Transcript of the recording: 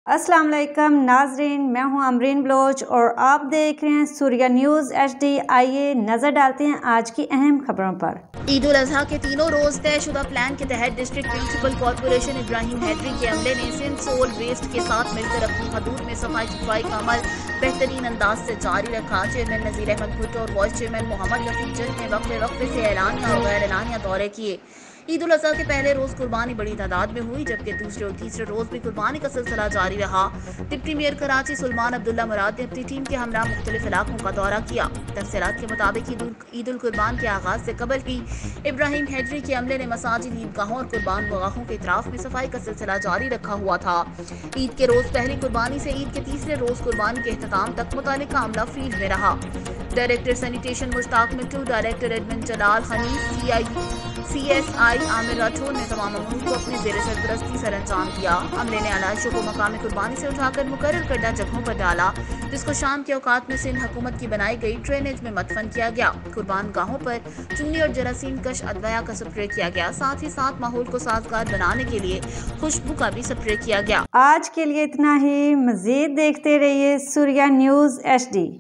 अस्सलाम वालेकुम नाजरीन, मैं हूं अमरीन बलोच और आप देख रहे हैं सूर्या न्यूज़ HD। आइए नज़र डालते हैं आज की अहम खबरों पर। ईद उल अजहा के तीनों रोज तयशुदा प्लान के तहत district municipal corporation Ibrahim Haidari के अमले ने सिंध सोल वेस्ट के साथ मिलकर अपनी हदूद में सफाई सुथराई का अमल बेहतरीन अंदाज से जारी रखा। चेयरमैन नज़ीर अहमद भुट्टो और वाइस चेयरमैन मोहम्मद रफीक जट ने वक्फे से ऐलानिया और गैर ऐलानिया दौरे किए। ईद उल अजहा के पहले रोज कुर्बानी बड़ी तादाद में हुई, जबकि दूसरे और तीसरे रोज भी कुर्बानी का सिलसिला जारी रहा। डिप्टी मेयर कराची सुल्मान अब्दुल्ला मुराद ने अपनी टीम के हमरा मुख्तलिफ इलाकों का दौरा किया। तफसीलात के मुताबिक ईद उल कुर्बान के आगाज से कबल ही इब्राहिम हैदरी के अमले ने मसाजिद, ईदगाहों और कुर्बान गाहों के इतराफ में सफाई का सिलसिला जारी रखा हुआ था। ईद के रोज पहली कुर्बानी से ईद के तीसरे रोज कुर्बानी के अख्ताम तक मुतालिका अमला फील्ड में रहा। डायरेक्टर सैनिटेशन मुश्ताक मिट्टू, डायरेक्टर एडमिन जलाल हनीफ, CSI आमिर राठौर ने तमाम अमूर को अपने जेर सरपरस्ती सर अंजाम दिया। अमले ने आलाइशों को मकामी कुर्बानी से उठाकर मुकर्रर करदा जगहों पर डाला, जिसको शाम के औकात में सिंध हुकूमत की बनाई गई ड्रेनेज में मदफन किया गया। कुर्बान गाहों पर चूनी और जरासीम कश अदवाया का स्प्रे किया गया। साथ ही साथ माहौल को साजगार बनाने के लिए खुशबू का भी स्प्रे किया गया। आज के लिए इतना ही। मजीद देखते रहिए सूर्या न्यूज़ HD।